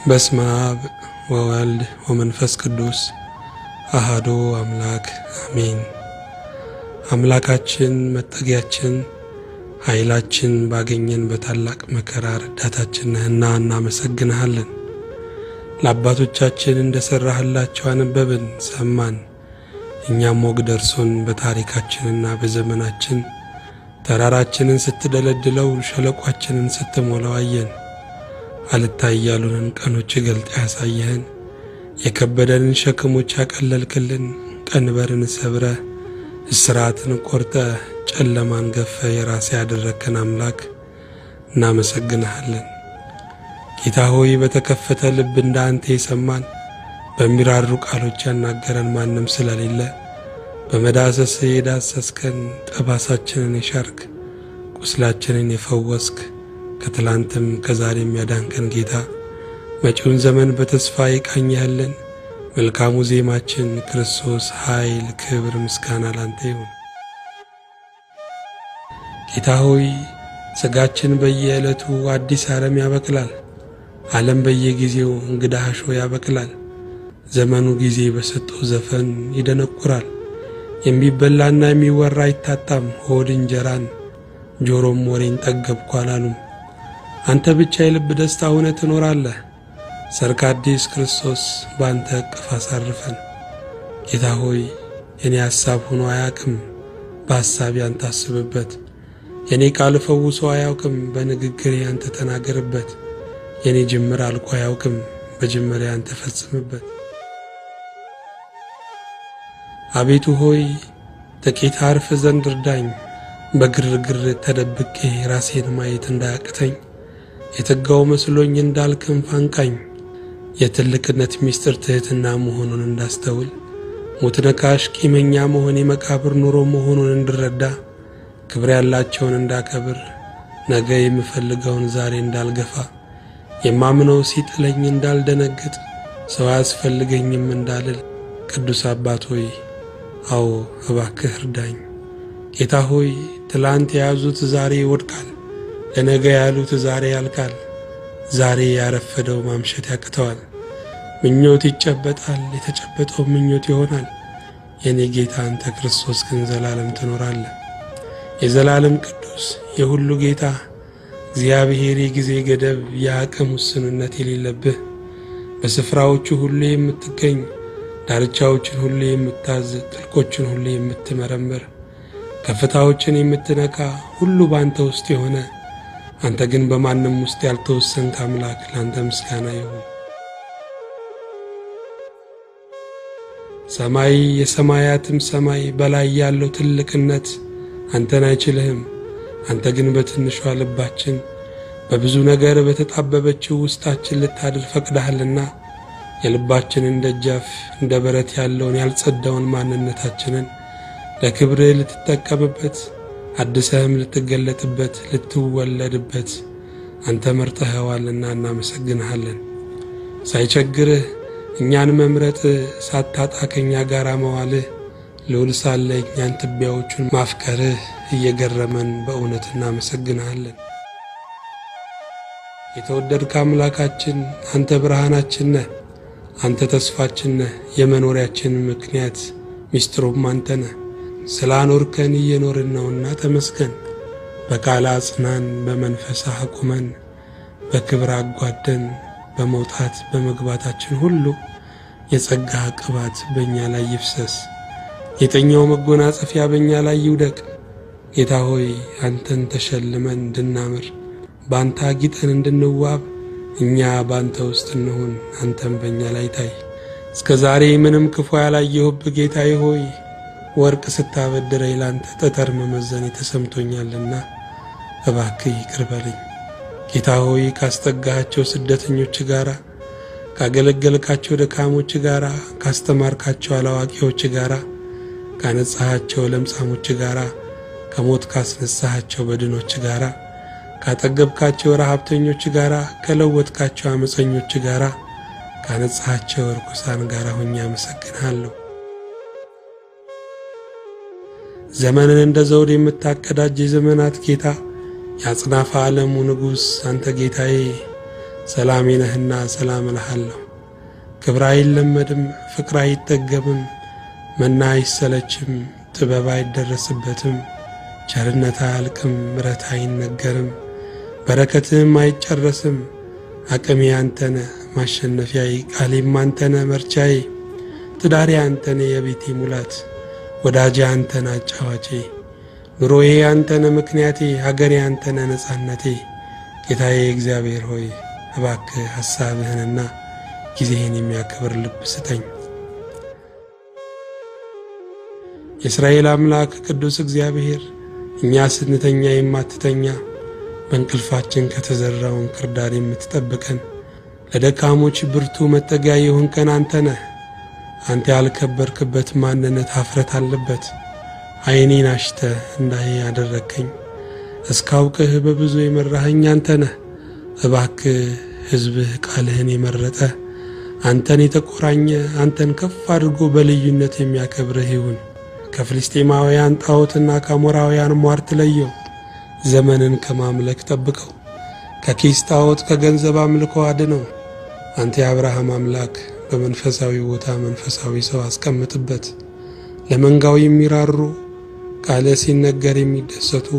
በስመ አብ ወወልድ ወመንፈስ ቅዱስ አሐዱ አምላክ አሜን። አምላካችን መጠጊያችን ኃይላችን ባገኘን በታላቅ መከራ ረዳታችን ነህና እናመሰግንሃለን። ለአባቶቻችን እንደሰራህላቸው አነበብን ሰማን። እኛም ወግ ደርሶን በታሪካችንና በዘመናችን ተራራችንን ስትደለድለው ሸለቋችንን ስትሞላው አየን። አልታይ ያሉንን ቀኖች ገልጠህ ያሳየህን፣ የከበደንን ሸክሞች ያቀለልክልን፣ ቀንበርን ሰብረህ እስራትን ቆርጠህ ጨለማን ገፈህ የራስህ ያደረግከን አምላክ እናመሰግንሃለን። ጌታ ሆይ በተከፈተ ልብ እንዳንተ የሰማን በሚራሩ ቃሎች ያናገረን ማንም ስለሌለ በመዳሰስ የዳሰስከን፣ ጠባሳችንን የሻርክ ቁስላችንን የፈወስክ ከትላንትም ከዛሬም ያዳንከን ጌታ መጪውን ዘመን በተስፋ የቃኘህልን መልካሙ ዜማችን ክርስቶስ ኃይል፣ ክብር፣ ምስጋና ላንተ ይሁን። ጌታ ሆይ ሥጋችን በየዕለቱ አዲስ አረም ያበቅላል። ዓለም በየጊዜው እንግዳ ሐሾ ያበቅላል። ዘመኑ ጊዜ በሰጠው ዘፈን ይደነቁራል። የሚበላና የሚወራ አይታጣም። ሆድ እንጀራን ጆሮም ወሬን ጠገብኩ አላሉም። አንተ ብቻ የልብ ደስታ ሆነህ ትኖራለህ። ሰርክ አዲስ ክርስቶስ በአንተ እቅፍ አሳርፈን። ጌታ ሆይ የኔ ሐሳብ ሆኖ አያውቅም፣ በሐሳብ ያንተ አስብበት። የኔ ቃል ፈውሶ አያውቅም፣ በንግግር ያንተ ተናገርበት። የኔ ጅምር አልቆ አያውቅም፣ በጅምር ያንተ ፈጽምበት። አቤቱ ሆይ ጥቂት አርፍ ዘንድ እርዳኝ፣ በግርግር ተደብቄ ራሴን ማየት እንዳያቅተኝ። የተጋው መስሎኝ እንዳልክንፍ አንቃኝ፣ የትልቅነት ምስጢር ትሕትና መሆኑን እንዳስተውል። ሞት ነካሽ ቂመኛ መሆን የመቃብር ኑሮ መሆኑን እንድረዳ። ክብር ያላቸውን እንዳከብር፣ ነገ የምፈልገውን ዛሬ እንዳልገፋ። የማምነው ሲጥለኝ እንዳልደነግጥ፣ ሰው አያስፈልገኝም እንዳልል። ቅዱስ አባት ሆይ አዎ እባክህ እርዳኝ። ጌታ ሆይ ትላንት የያዙት ዛሬ ይወድቃል፣ ለነገ ያሉት ዛሬ ያልቃል። ዛሬ ያረፈደው ማምሸት ያቅተዋል። ምኞት ይጨበጣል፣ የተጨበጠው ምኞት ይሆናል። የኔ ጌታ አንተ ክርስቶስ ግን ዘላለም ትኖራለህ። የዘላለም ቅዱስ የሁሉ ጌታ እግዚአብሔር፣ የጊዜ ገደብ የአቅም ውስንነት የሌለብህ፣ በስፍራዎቹ ሁሉ የምትገኝ፣ ዳርቻዎችን ሁሉ የምታዝ፣ ጥልቆችን ሁሉ የምትመረምር፣ ከፍታዎችን የምትነካ፣ ሁሉ ባንተ ውስጥ የሆነ አንተ ግን በማንም ውስጥ ያልተወሰንክ አምላክ ላንተ ምስጋና ይሁን። ሰማይ የሰማያትም ሰማይ በላይ ያለው ትልቅነት አንተን አይችልህም። አንተ ግን በትንሿ ልባችን በብዙ ነገር በተጣበበችው ውስጣችን ልታድር ፈቅደሃልና የልባችንን ደጃፍ እንደ በረት ያለውን ያልጸዳውን ማንነታችንን ለክብርህ ልትጠቀምበት፣ አድሰህም ልትገለጥበት፣ ልትወለድበት አንተ መርጠኸዋልና እናመሰግንሃለን። ሳይቸግርህ እኛን መምረጥ፣ ሳታጣ ከእኛ ጋር መዋልህ፣ ልዑል ሳለ እኛን ትቢያዎቹን ማፍቀርህ እየገረመን በእውነት እናመሰግንሃለን። የተወደድክ አምላካችን አንተ ብርሃናችን ነህ፣ አንተ ተስፋችን ነህ፣ የመኖሪያችን ምክንያት ሚስጥሩም አንተ ነህ። ስላኖርከን እየኖርን ነውና ተመስገን። በቃል አጽናን፣ በመንፈስህ አቁመን፣ በክብር አጓደን። በመውጣት በመግባታችን ሁሉ የጸጋ ቅባት በእኛ ላይ ይፍሰስ። የጠኛው መጎናጸፊያ በእኛ ላይ ይውደቅ። ጌታ ሆይ አንተን ተሸልመን እንድናምር፣ በአንተ አጊጠን እንድንዋብ እኛ በአንተ ውስጥ እንሁን፣ አንተም በእኛ ላይ ታይ። እስከ ዛሬ ምንም ክፉ ያላየሁብህ ጌታዬ ሆይ ወርቅ ስታበድረኝ ላንተ ጠጠር መመዘን ተሰምቶኛልና እባክህ ይቅር በለኝ። ጌታ ሆይ ካስጠጋሃቸው ስደተኞች ጋር፣ ካገለገልካቸው ደካሞች ጋር፣ ካስተማርካቸው አላዋቂዎች ጋር፣ ካነጻሃቸው ለምጻሞች ጋር፣ ከሞት ካስነሳሃቸው በድኖች ጋር፣ ካጠገብካቸው ረሃብተኞች ጋር፣ ከለወጥካቸው አመፀኞች ጋር፣ ካነጻሃቸው ርኩሳን ጋር ሆኜ አመሰግንሃለሁ። ዘመንን እንደ ዘውድ የምታቀዳጅ የዘመናት ጌታ፣ የአጽናፈ ዓለሙ ንጉሥ አንተ ጌታዬ፣ ሰላሜ ነህና ሰላም እልሃለሁ። ክብር አይለመድም፣ ፍቅር አይጠገብም፣ መና አይሰለችም፣ ጥበብ አይደረስበትም። ቸርነት አያልቅም፣ ምሕረት አይነገርም፣ በረከትም አይጨረስም። አቅሜ አንተነ ማሸነፊያዬ፣ ቃሌም አንተነ መርቻዬ። ትዳሬ አንተነ የቤቴ ሙላት፣ ወዳጄ አንተነ አጫዋቼ። ኑሮዬ አንተነ ምክንያቴ፣ ሀገሬ አንተነ ነጻነቴ። ጌታዬ እግዚአብሔር ሆይ እባክህ ሐሳብህንና ጊዜህን የሚያከብር ልብ ስጠኝ። የእስራኤል አምላክ ቅዱስ እግዚአብሔር እኛ ስንተኛ የማትተኛ፣ በእንቅልፋችን ከተዘራው እንክርዳድ የምትጠብቀን፣ ለደካሞች ብርቱ መጠጊያ የሆንከን አንተ ነህ። አንተ ያልከበርክበት ማንነት ኀፍረት አለበት። ዓይኔን አሽተህ እንዳይ ያደረግከኝ፣ እስካውቅህ በብዙ የመራኸኝ አንተ ነህ። እባክህ ሕዝብህ ቃልህን የመረጠ፣ አንተን የተቆራኘ፣ አንተን ከፍ አድርጎ በልዩነት የሚያከብርህ ይሁን። ከፍልስጤማውያን ጣዖትና ከአሞራውያን ሟርት ለየው። ዘመንን ከማምለክ ጠብቀው፣ ከኪስ ጣዖት ከገንዘብ አምልኮ አድነው። አንተ የአብርሃም አምላክ በመንፈሳዊ ቦታ መንፈሳዊ ሰው አስቀምጥበት። ለመንጋው የሚራሩ ቃል ሲነገር የሚደሰቱ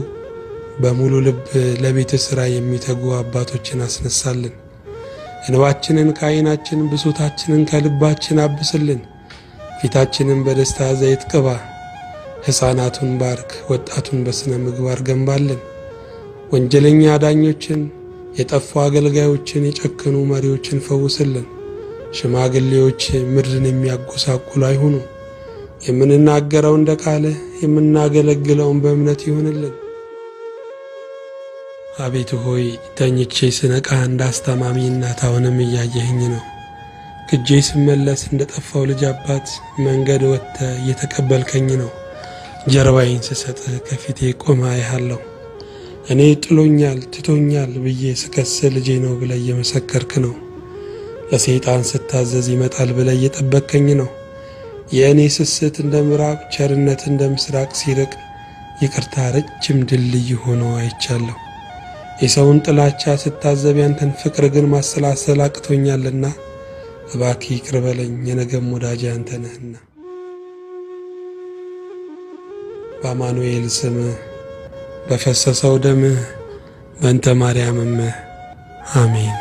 በሙሉ ልብ ለቤት ሥራ የሚተጉ አባቶችን አስነሳልን። እንባችንን ከዓይናችን ብሶታችንን ከልባችን አብስልን። ፊታችንን በደስታ ዘይት ቅባ። ሕፃናቱን ባርክ፣ ወጣቱን በሥነ ምግባር ገንባልን። ወንጀለኛ ዳኞችን፣ የጠፉ አገልጋዮችን፣ የጨከኑ መሪዎችን ፈውስልን። ሽማግሌዎች ምድርን የሚያጎሳቁሉ አይሁኑ። የምንናገረው እንደ ቃልህ፣ የምናገለግለውን በእምነት ይሁንልን። አቤቱ ሆይ ተኝቼ ስነቃ እንዳስታማሚ እናት አሁንም እያየኸኝ ነው። ግጄ ስመለስ እንደ ጠፋው ልጅ አባት መንገድ ወጥተህ እየተቀበልከኝ ነው። ጀርባዬን ስሰጥህ ከፊቴ ቆመ አይሃለሁ። እኔ ጥሎኛል ትቶኛል ብዬ ስከስ ልጄ ነው ብለህ እየመሰከርክ ነው። ለሰይጣን ስታዘዝ ይመጣል ብለህ እየጠበቅከኝ ነው። የእኔ ስስት እንደ ምዕራብ፣ ቸርነት እንደ ምስራቅ ሲርቅ፣ ይቅርታ ረጅም ድልድይ ሆኖ አይቻለሁ። የሰውን ጥላቻ ስታዘብ ያንተን ፍቅር ግን ማሰላሰል አቅቶኛልና እባክህ ይቅር በለኝ፣ የነገም ወዳጅ አንተ ነህና። በአማኑኤል ስምህ በፈሰሰው ደምህ በእንተ ማርያምም አሜን።